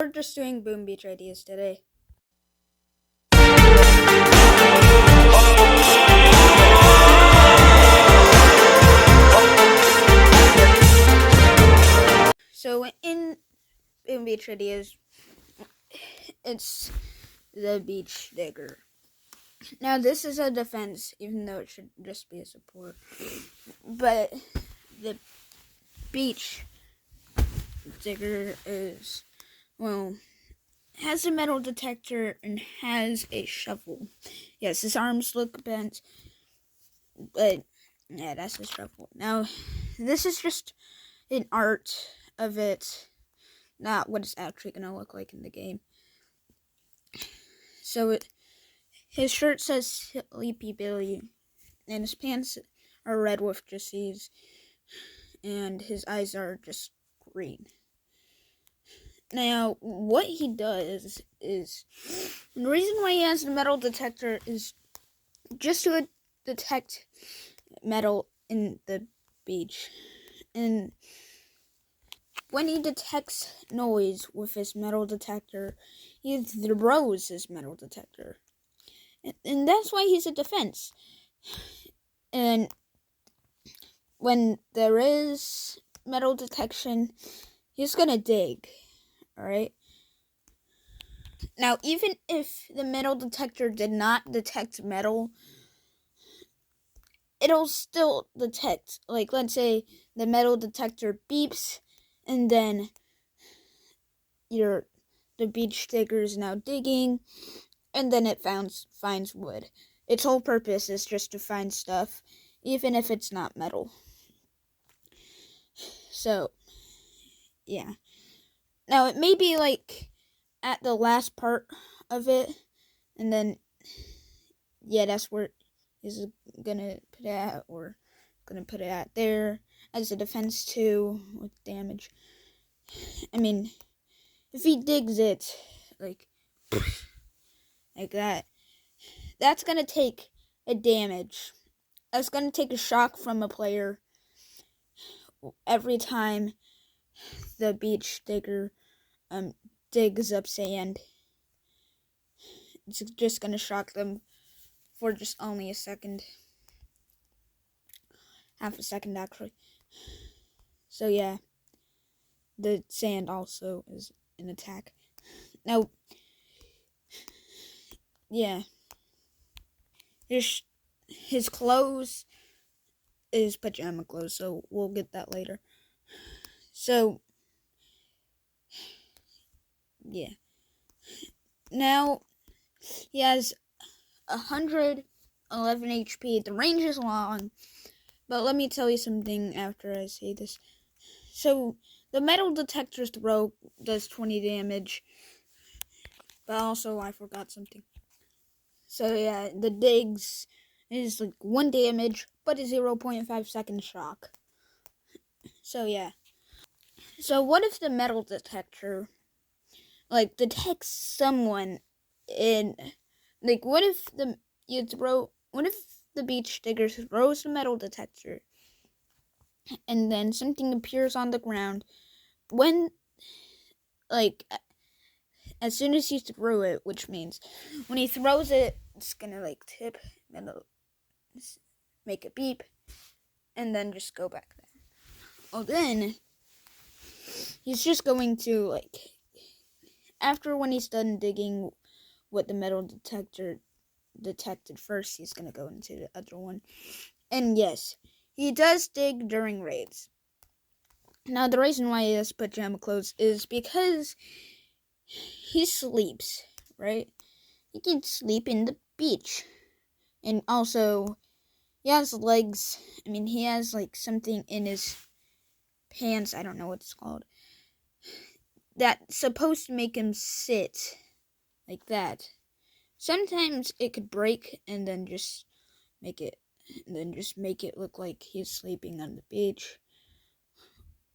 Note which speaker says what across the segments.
Speaker 1: We're just doing Boom Beach ideas today. So in Boom Beach ideas, it's the beach digger. Now this is a defense, even though it should just be a support. But the beach digger is, has a metal detector and has a shovel. Yes, his arms look bent, but yeah, that's his shovel. Now, this is just an art of it, not what it's actually gonna look like in the game. So his shirt says Sleepy Billy, and his pants are red with disease, and his eyes are just green. Now, what he does is, the reason why he has the metal detector is just to detect metal in the beach. And when he detects noise with his metal detector, he throws his metal detector. And that's why he's a defense. And when there is metal detection, he's gonna dig. Alright? Now, even if the metal detector did not detect metal, it'll still detect. Like, let's say the metal detector beeps, and then the beach digger is now digging, and then it finds wood. Its whole purpose is just to find stuff, even if it's not metal. So, yeah. Now, it may be like at the last part of it, and then, yeah, that's where he's gonna put it at, or gonna put it at there as a defense too, with damage. I mean, if he digs it, like that, that's gonna take a damage. That's gonna take a shock from a player every time the beach digger digs up sand. It's just gonna shock them for just only a second. Half a second, actually. So, yeah. The sand also is an attack. Now, yeah. His clothes is pajama clothes, so we'll get that later. So, yeah. Now, he has 111 HP. The range is long, but let me tell you something after I say this. So, the metal detector's throw does 20 damage, but also I forgot something. So, yeah, the digs is like 1 damage, but a 0.5 second shock. So, yeah. So, what if the metal detector, like, detects someone in, like, what if the beach digger throws the metal detector, and then something appears on the ground when, like, as soon as he threw it, which means when he throws it, it's gonna, like, tip, and it'll make a beep, and then just go back there. Oh, then he's just going to, like, after when he's done digging what the metal detector detected first, he's gonna go into the other one. And yes, he does dig during raids. Now, the reason why he has pajama clothes is because he sleeps, right? He can sleep in the beach. And also, he has legs. I mean, he has, like, something in his pants. I don't know what it's called. That's supposed to make him sit like that. Sometimes it could break and then just make it look like he's sleeping on the beach.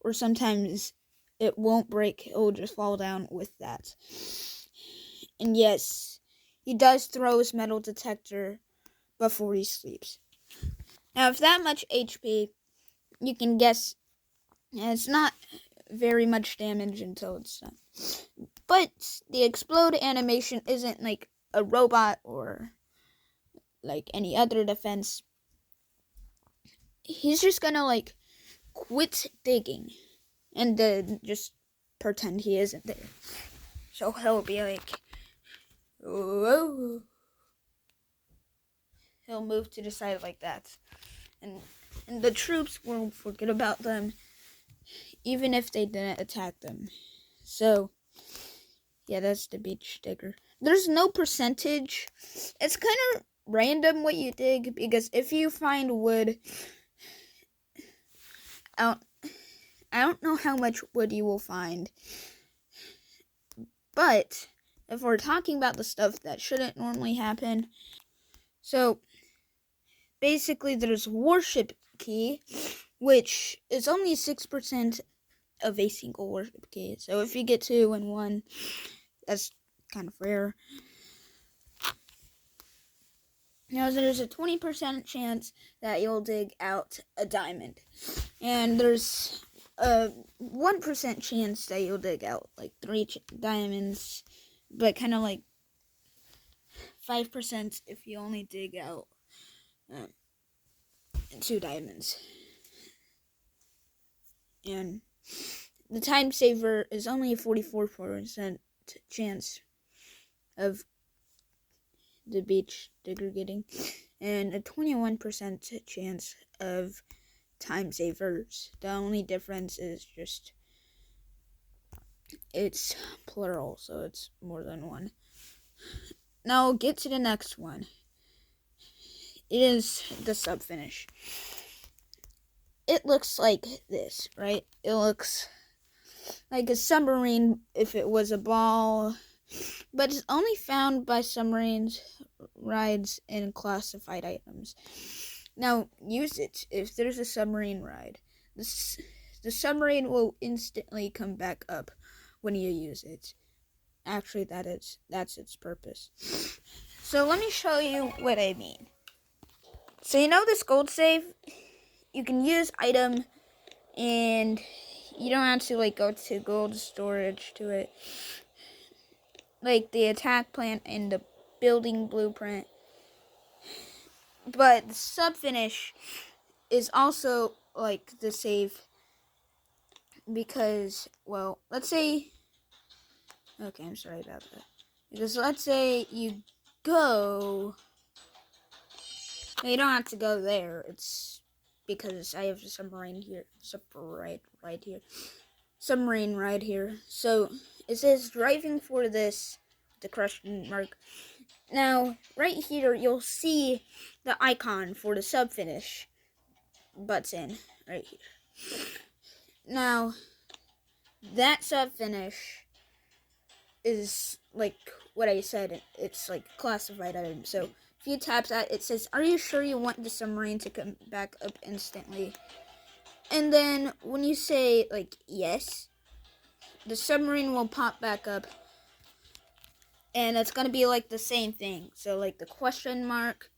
Speaker 1: Or sometimes it won't break, it'll just fall down with that. And yes, he does throw his metal detector before he sleeps. Now, if that much HP, you can guess it's not very much damage until it's done. But the explode animation isn't like a robot or like any other defense. He's just gonna like quit digging and then just pretend he isn't there. So he'll be like, whoa. He'll move to the side like that. And the troops won't forget about them, even if they didn't attack them. So, yeah, that's the beach digger. There's no percentage. It's kind of random what you dig, because if you find wood, I don't know how much wood you will find. But if we're talking about the stuff that shouldn't normally happen, so basically there's worship key, which is only 6% of a single worship key. So if you get 2 and 1, that's kind of rare. Now there's a 20% chance that you'll dig out a diamond. And there's a 1% chance that you'll dig out like 3 diamonds, but kind of like 5% if you only dig out 2 diamonds. And the time saver is only a 44% chance of the beach digger getting, and a 21% chance of time savers. The only difference is just it's plural, so it's more than one. Now we'll get to the next one. It is the sub finish. It looks like this, right? It looks like a submarine if it was a ball, but it's only found by submarines, rides, and classified items. Now, use it if there's a submarine ride. The submarine will instantly come back up when you use it. Actually, that's its purpose. So let me show you what I mean. So you know this gold save? You can use item, and you don't have to like go to gold storage to it. Like the attack plant and the building blueprint. But the sub finish is also like the save, because, well, let's say, okay, I'm sorry about that. Because let's say you go, you don't have to go there. It's because I have a submarine here, submarine right here. So it says driving for this, the question mark. Now, right here, you'll see the icon for the sub finish button right here. Now, that sub finish is like what I said. It's like classified item. So if you tap that, it says, "Are you sure you want the submarine to come back up instantly?" And then when you say like yes, the submarine will pop back up. And it's going to be like the same thing. So like the question mark,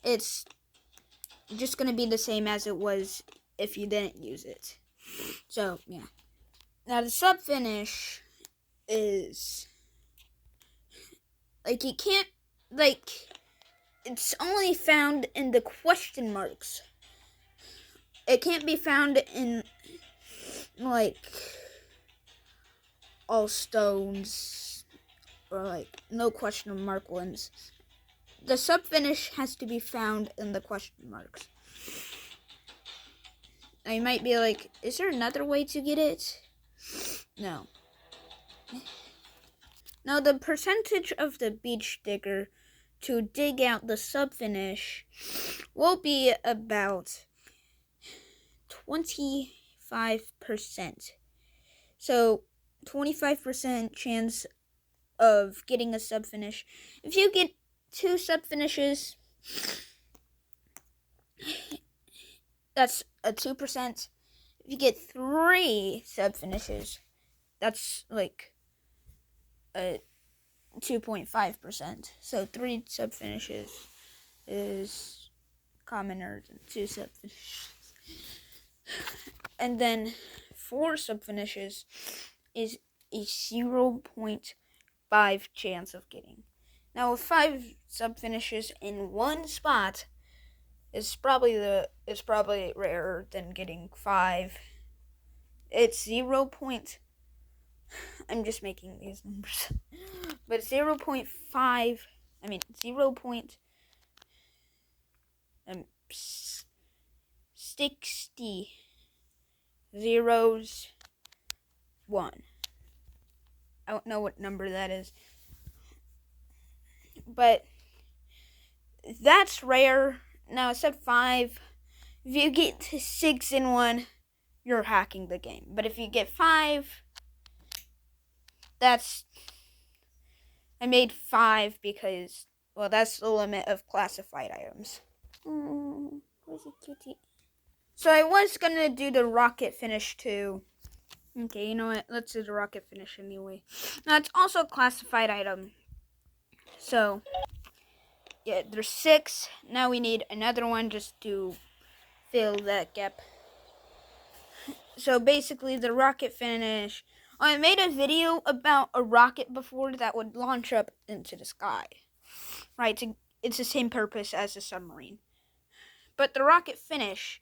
Speaker 1: it's just going to be the same as it was if you didn't use it. So, yeah. Now the sub finish is like you can't, like, it's only found in the question marks. It can't be found in like all stones or like no question mark ones. The sub finish has to be found in the question marks. Now you might be like, is there another way to get it? No. Now the percentage of the beach digger to dig out the sub finish will be about 25%. So 25% chance of getting a sub finish. If you get 2 sub finishes, that's a 2%. If you get 3 sub finishes, that's like a 2.5%. So 3 sub finishes is commoner than 2 sub finishes. And then 4 sub finishes is a 0.5 chance of getting. Now, with 5 sub finishes in one spot, it's probably rarer than getting 5. It's 0. I'm just making these numbers, but 0.5. I mean 0.60 zeros 1. I don't know what number that is, but that's rare. Now, it said 5. If you get 6 in one, you're hacking the game. But if you get 5, I made 5 because, well, that's the limit of classified items. Where's the cutie? So I was gonna do the rocket finish too. Okay, you know what? Let's do the rocket finish anyway. Now, it's also a classified item. So, yeah, there's 6. Now we need another one just to fill that gap. So basically, the rocket finish. I made a video about a rocket before that would launch up into the sky. Right? It's the same purpose as a submarine. But the rocket finish.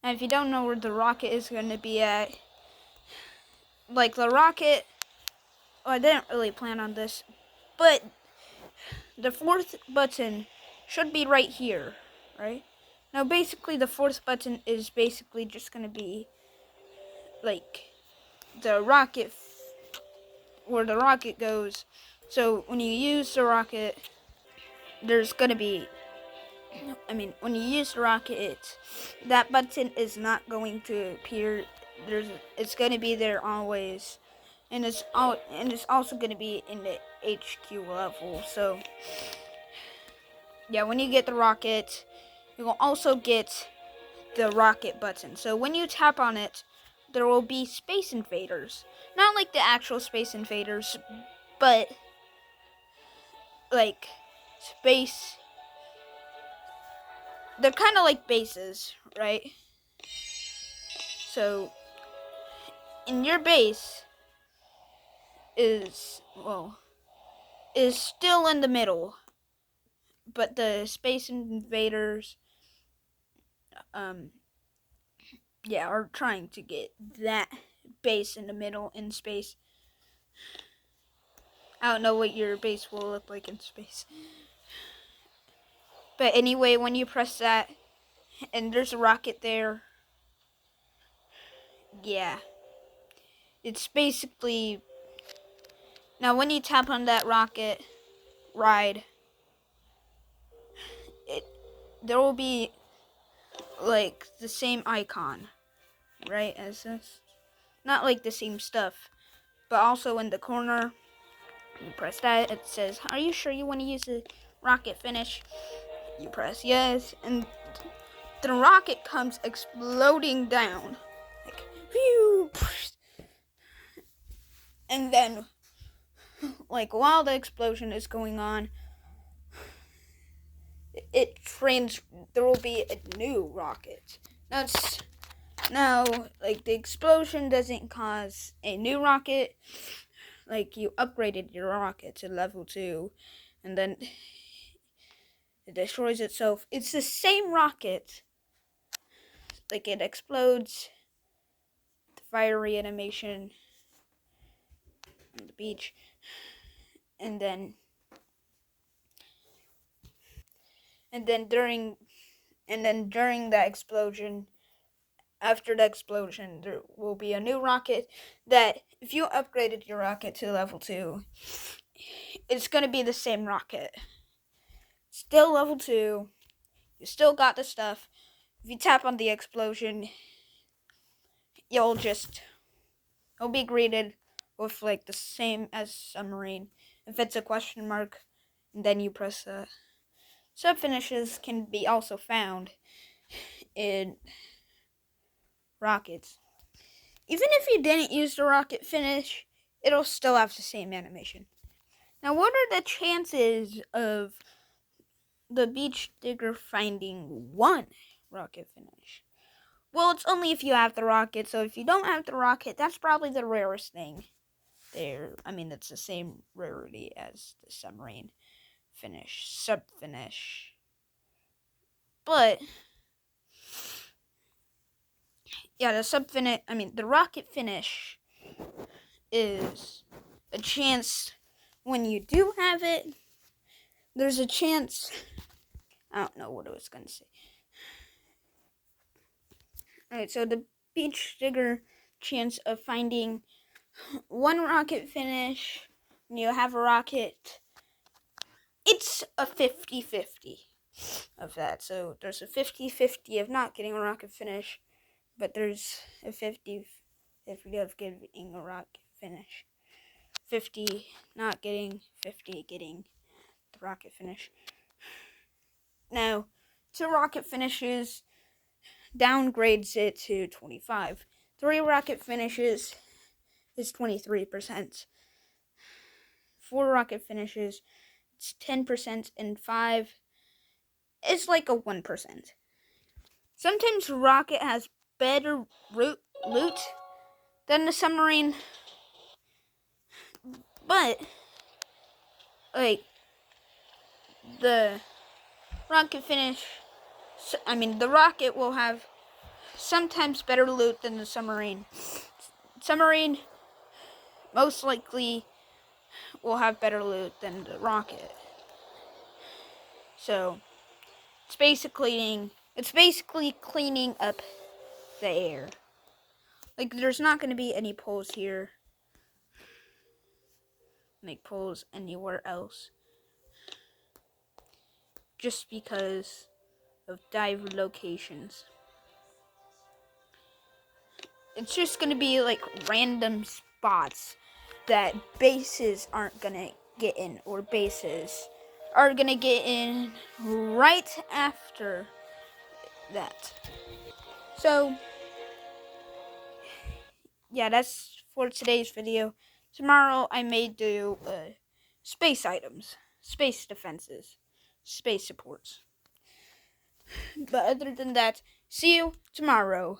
Speaker 1: And if you don't know where the rocket is going to be at, like the rocket. Well, I didn't really plan on this, but the 4th button should be right here, right? Now, basically, the 4th button is basically just going to be like the rocket, where the rocket goes. So when you use the rocket, there's going to be, when you use the rocket, that button is not going to appear. It's going to be there always. And it's also going to be in the HQ level. So yeah, when you get the rocket, you will also get the rocket button. So when you tap on it, there will be Space Invaders. Not like the actual Space Invaders, but like space. They're kind of like bases, right? So in your base is still in the middle, but the Space Invaders are trying to get that base in the middle in space. I don't know what your base will look like in space. But anyway, when you press that, and there's a rocket there, yeah. It's basically... Now, when you tap on that rocket ride, there will be, like, the same icon, right, as this. Not, like, the same stuff, but also in the corner, you press that, it says, are you sure you want to use the rocket finish? You press yes, and the rocket comes exploding down. Like, phew! And then, like, while the explosion is going on, there will be a new rocket. Now, like, the explosion doesn't cause a new rocket. Like, you upgraded your rocket to level 2, and then it destroys itself. It's the same rocket. Like, it explodes. The fiery animation on the beach. And then during that explosion, after the explosion, there will be a new rocket that, if you upgraded your rocket to level 2, it's going to be the same rocket. Still level 2. You still got the stuff. If you tap on the explosion, you'll be greeted with, like, the same as submarine. If it's a question mark, and then you press sub finishes can be also found in rockets. Even if you didn't use the rocket finish, it'll still have the same animation. Now, what are the chances of the beach digger finding one rocket finish? Well, it's only if you have the rocket, so if you don't have the rocket, that's probably the rarest thing there. I mean, it's the same rarity as the submarine finish, sub-finish. But, yeah, the rocket finish is a chance when you do have it. There's a chance. I don't know what I was going to say. Alright, so the beach digger chance of finding one rocket finish when you have a rocket, it's a 50-50 of that. So there's a 50-50 of not getting a rocket finish, but there's a 50-50 of getting a rocket finish. 50 not getting, 50 getting the rocket finish. Now, 2 rocket finishes downgrades it to 25. 3 rocket finishes is 23%. 4 rocket finishes, it's 10%, and 5 is like a 1%. Sometimes rocket has better loot than the submarine, but like the rocket finish, the rocket will have sometimes better loot than the submarine. Submarine most likely will have better loot than the rocket. So it's basically cleaning up the air. Like, there's not going to be any poles here. Make poles anywhere else. Just because of dive locations. It's just going to be like random spots that bases aren't going to get in, or bases are going to get in right after that. So, yeah, that's for today's video. Tomorrow I may do space items, space defenses, space supports. But other than that, see you tomorrow.